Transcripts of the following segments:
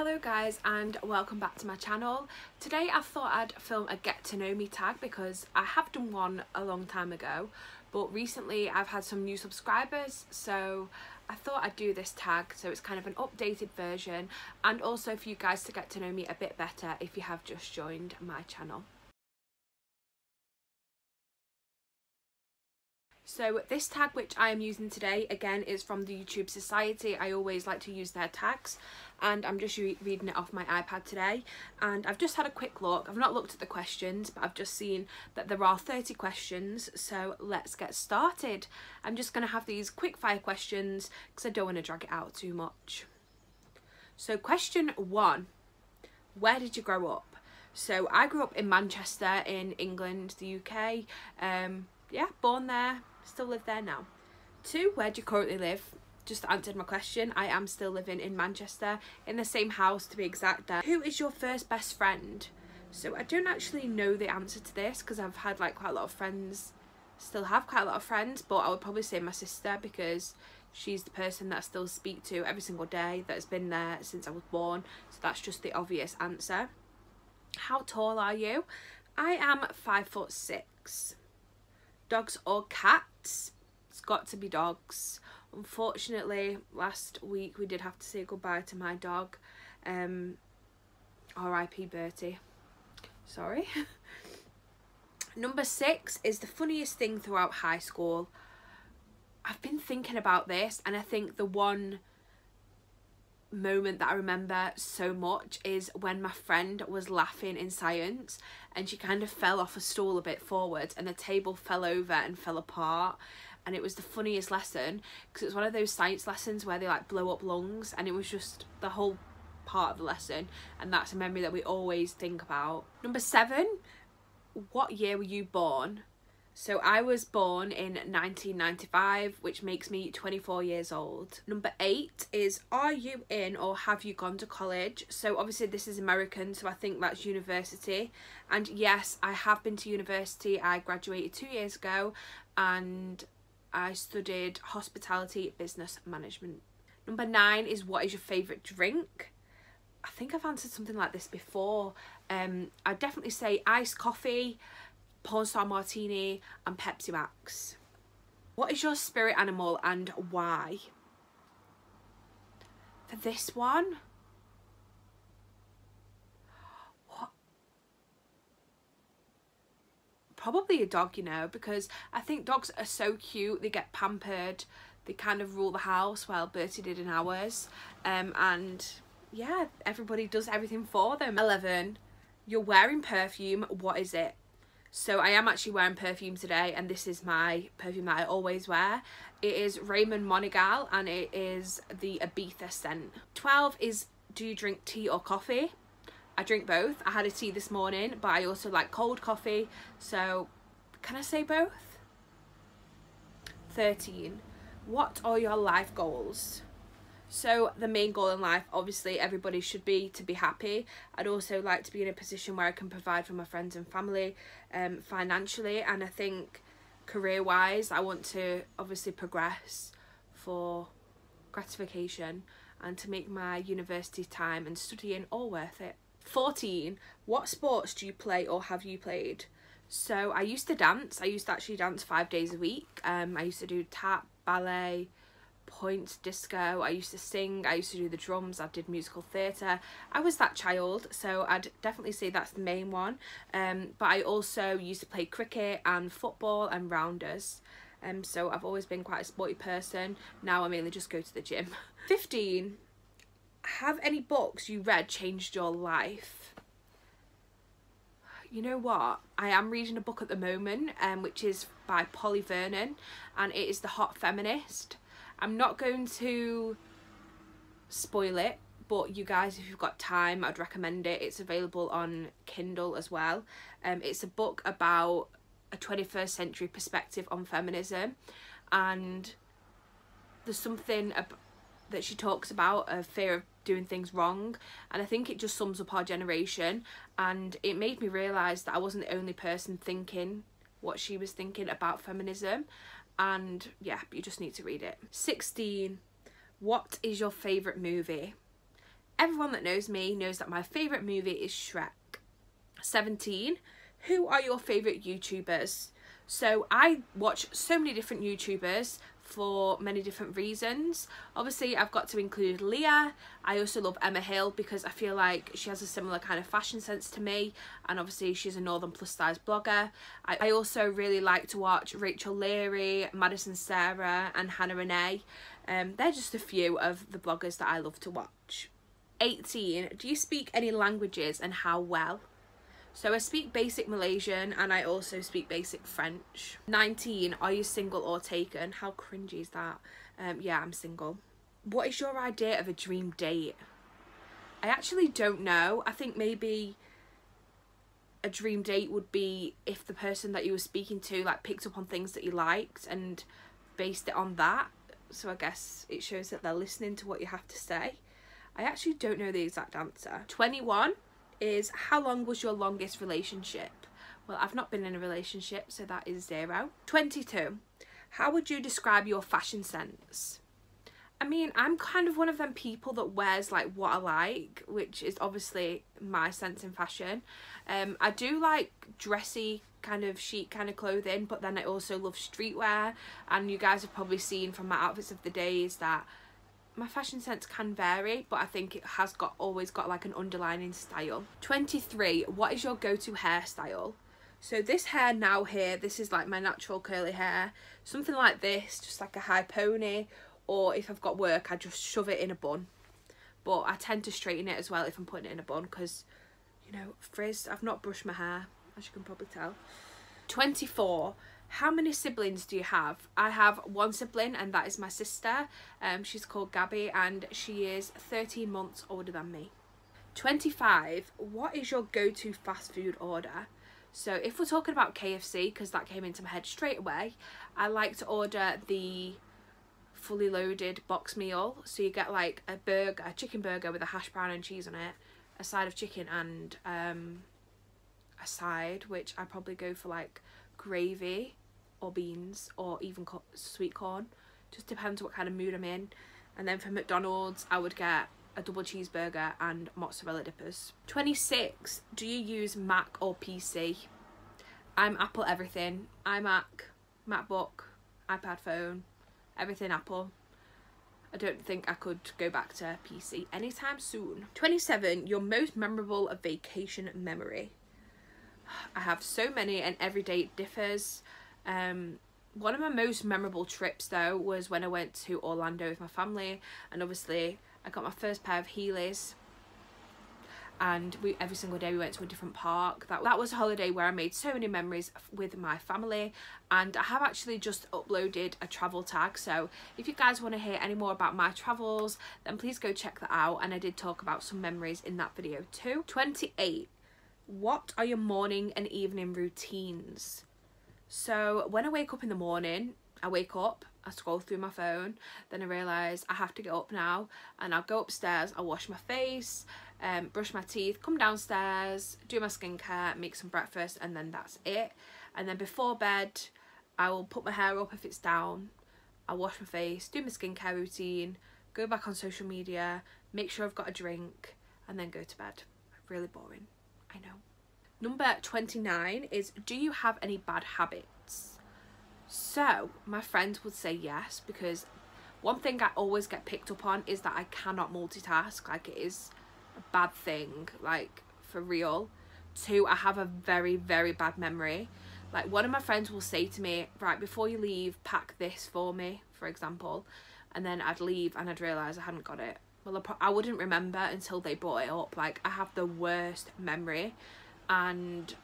Hello guys and welcome back to my channel. Today I thought I'd film a get to know me tag because I have done one a long time ago, but recently I've had some new subscribers, so I thought I'd do this tag so it's kind of an updated version and also for you guys to get to know me a bit better if you have just joined my channel. So this tag which I am using today again is from the YouTube Society. I always like to use their tags and I'm just reading it off my iPad today, and I've just had a quick look. I've not looked at the questions, but I've just seen that there are 30 questions, so let's get started. I'm just going to have these quick fire questions because I don't want to drag it out too much. So question 1, where did you grow up? So I grew up in Manchester in England, the UK. Yeah, born there, still live there now. 2, where do you currently live? Just answered my question. I am still living in Manchester, in the same house to be exact. Who is your first best friend? So I don't actually know the answer to this because I've had like quite a lot of friends, still have quite a lot of friends, but I would probably say my sister because she's the person that I still speak to every single day, that has been there since I was born, so that's just the obvious answer. How tall are you? I am 5'6". Dogs or cats? It's got to be dogs. Unfortunately, last week we did have to say goodbye to my dog. R.I.P. Bertie. Sorry. Number 6 is the funniest thing throughout high school. I've been thinking about this, and I think the one moment that I remember so much is when my friend was laughing in science and she kind of fell off a stool a bit forward and the table fell over and fell apart, and it was the funniest lesson because it was one of those science lessons where they like blow up lungs, and it was just the whole part of the lesson, and that's a memory that we always think about. Number 7, what year were you born? So I was born in 1995, which makes me 24 years old. Number 8 is, are you in or have you gone to college? So obviously this is American, so I think that's university. And yes, I have been to university. I graduated 2 years ago and I studied hospitality business management. Number 9 is, what is your favourite drink? I think I've answered something like this before. I'd definitely say iced coffee, porn star martini and Pepsi Max. What is your spirit animal and why? For this one, what? Probably a dog, you know, because I think dogs are so cute. They get pampered, they kind of rule the house. Well, Bertie did in ours, and yeah, everybody does everything for them. 11, you're wearing perfume, what is it? So I am actually wearing perfume today, and this is my perfume that I always wear. It is Raymond Monagal and it is the Ibiza scent. 12 is, do you drink tea or coffee? I drink both. I had a tea this morning, but I also like cold coffee, so can I say both? 13, what are your life goals? So the main goal in life, obviously everybody should be to be happy. I'd also like to be in a position where I can provide for my friends and family financially, and I think career wise I want to obviously progress for gratification and to make my university time and studying all worth it. 14, what sports do you play or have you played? So I used to dance. I used to actually dance 5 days a week. I used to do tap, ballet, points, disco. I used to sing, I used to do the drums, I did musical theatre. I was that child, so I'd definitely say that's the main one. But I also used to play cricket and football and rounders. So I've always been quite a sporty person. Now I mainly just go to the gym. 15, have any books you read changed your life? You know what, I am reading a book at the moment which is by Polly Vernon, and it is The Hot Feminist. I'm not going to spoil it, but you guys, if you've got time, I'd recommend it. It's available on Kindle as well. It's a book about a 21st century perspective on feminism, and there's something that she talks about, a fear of doing things wrong, and I think it just sums up our generation, and it made me realise that I wasn't the only person thinking what she was thinking about feminism. And yeah, you just need to read it. 16, what is your favourite movie? Everyone that knows me knows that my favourite movie is Shrek. 17, who are your favourite YouTubers? So I watch so many different YouTubers for many different reasons. Obviously I've got to include Leah. I also love Emma Hill because I feel like she has a similar kind of fashion sense to me, and obviously she's a northern plus size blogger. I also really like to watch Rachel Leary, Madison Sarah and Hannah Renee. They're just a few of the bloggers that I love to watch. 18, do you speak any languages and how well? So I speak basic Malaysian and I also speak basic French. 19, are you single or taken? How cringy is that? Yeah, I'm single. What is your idea of a dream date? I actually don't know. I think maybe a dream date would be if the person that you were speaking to like picked up on things that you liked and based it on that. So I guess it shows that they're listening to what you have to say. I actually don't know the exact answer. 21 is, how long was your longest relationship? Well, I've not been in a relationship, so that is 0. 22, how would you describe your fashion sense? I mean, I'm kind of one of them people that wears like what I like, which is obviously my sense in fashion. I do like dressy kind of chic kind of clothing, but then I also love streetwear, and you guys have probably seen from my outfits of the days that my fashion sense can vary, but I think it has always got like an underlining style. 23, what is your go-to hairstyle? So this hair now here, this is like my natural curly hair. Something like this, just like a high pony, or if I've got work I just shove it in a bun. But I tend to straighten it as well if I'm putting it in a bun because, you know, frizz. I've not brushed my hair, as you can probably tell. 24, how many siblings do you have? I have one sibling and that is my sister. She's called Gabby and she is 13 months older than me. 25, what is your go-to fast food order? So if we're talking about KFC, because that came into my head straight away, I like to order the fully loaded box meal. So you get like a burger, a chicken burger with a hash brown and cheese on it, a side of chicken and a side, which I probably go for like gravy or beans or even sweet corn, just depends what kind of mood I'm in. And then for McDonald's I would get a double cheeseburger and mozzarella dippers. 26, do you use Mac or PC? I'm Apple everything. iMac, MacBook, iPad phone, everything Apple. I don't think I could go back to PC anytime soon. 27, your most memorable vacation memory? I have so many and every day it differs. One of my most memorable trips though was when I went to Orlando with my family, and obviously I got my first pair of Heelys, and every single day we went to a different park. That was a holiday where I made so many memories with my family, and I have actually just uploaded a travel tag, so if you guys want to hear any more about my travels then please go check that out, and I did talk about some memories in that video too. 28, what are your morning and evening routines? So when I wake up in the morning, I wake up, I scroll through my phone, then I realise I have to get up now, and I'll go upstairs, I'll wash my face, brush my teeth, come downstairs, do my skincare, make some breakfast, and then that's it. And then before bed I will put my hair up if it's down, I'll wash my face, do my skincare routine, go back on social media, make sure I've got a drink, and then go to bed. Really boring, I know. Number 29 is, do you have any bad habits? So my friends would say yes, because one thing I always get picked up on is that I cannot multitask. Like, it is a bad thing, like for real. 2, I have a very, very bad memory. Like, one of my friends will say to me, right, before you leave, pack this for me, for example, and then I'd leave and I'd realise I hadn't got it. Well, I wouldn't remember until they brought it up. Like, I have the worst memory, and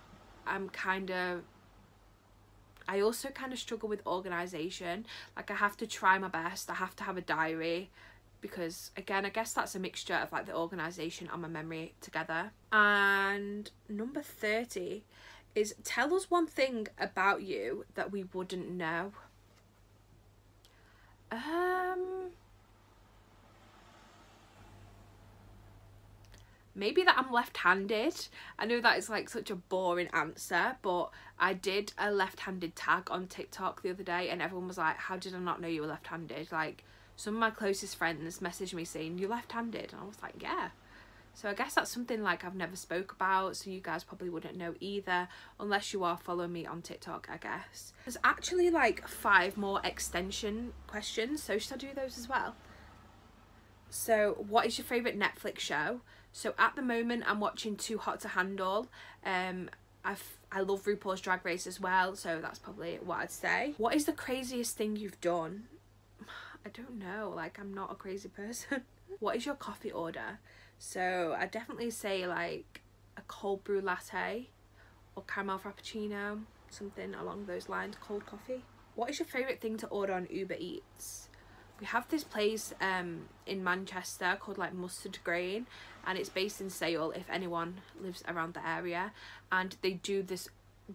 I also kind of struggle with organisation. Like, I have to try my best, I have to have a diary, because again I guess that's a mixture of like the organisation and my memory together. And number 30 is, tell us one thing about you that we wouldn't know. Maybe that I'm left-handed. I know that is like such a boring answer, but I did a left-handed tag on TikTok the other day and everyone was like, how did I not know you were left-handed? Like, some of my closest friends messaged me saying, you're left-handed, and I was like, yeah. So I guess that's something like I've never spoke about, so you guys probably wouldn't know either, unless you are following me on TikTok, I guess. There's actually like 5 more extension questions, so should I do those as well? So what is your favourite Netflix show? So at the moment I'm watching Too Hot to Handle. I love RuPaul's Drag Race as well, so that's probably what I'd say. What is the craziest thing you've done? I don't know, like I'm not a crazy person. What is your coffee order? So I definitely say like a cold brew latte or caramel frappuccino, something along those lines, cold coffee. What is your favourite thing to order on Uber Eats? We have this place in Manchester called like Mustard Grain, and it's based in Sale if anyone lives around the area, and they do this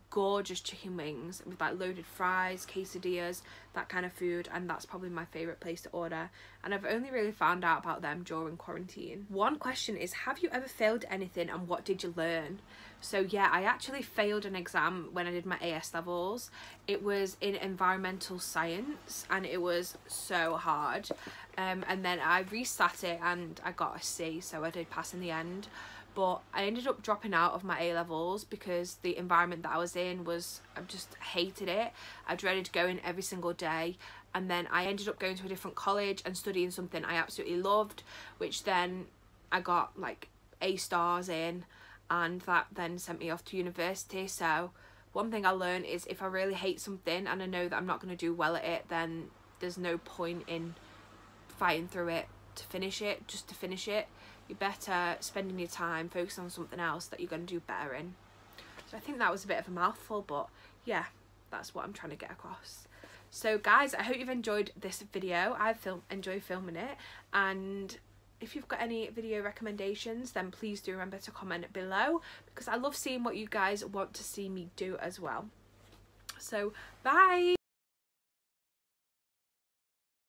gorgeous chicken wings with like loaded fries, quesadillas, that kind of food, and that's probably my favourite place to order, and I've only really found out about them during quarantine. One question is, have you ever failed anything and what did you learn? So yeah, I actually failed an exam when I did my AS levels. It was in environmental science and it was so hard, and then I resat it and I got a C, so I did pass in the end. But I ended up dropping out of my A levels because the environment that I was in was, I just hated it. I dreaded going every single day, and then I ended up going to a different college and studying something I absolutely loved, which then I got like A stars in, and that then sent me off to university. So one thing I learned is if I really hate something and I know that I'm not going to do well at it, then there's no point in fighting through it to finish it, just to finish it. You're better spending your time focusing on something else that you're going to do better in. So I think that was a bit of a mouthful, but yeah, that's what I'm trying to get across. So guys, I hope you've enjoyed this video. I've enjoyed filming it, and if you've got any video recommendations, then please do remember to comment below, because I love seeing what you guys want to see me do as well. So bye.